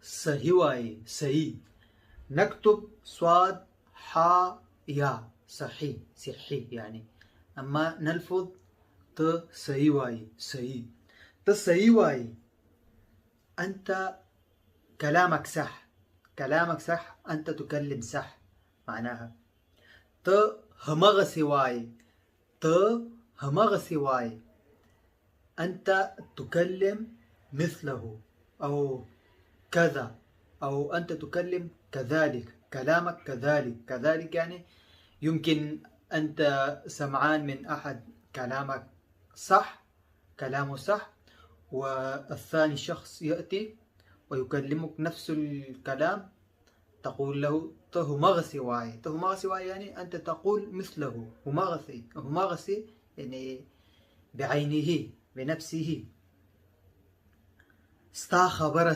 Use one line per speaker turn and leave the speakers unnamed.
सही वाई सही. نكتب صاد حا يا صحيح صحيح يعني. أما نلفظ سही واي सही. सही واي أنت كلامك صح، كلامك صح، أنت تكلم صح معناها. همغسي واي همغسي واي أنت تكلم مثله أو كذا، أو أنت تكلم كذلك، كلامك كذلك. كذلك يعني يمكن أنت سمعان من أحد كلامك صح، كلامه صح، والثاني شخص يأتي ويكلمك نفس الكلام، تقول له همغسي واي. همغسي واي يعني أنت تقول مثله. همغسي همغسي يعني بعينه بنفسه. ستا خبره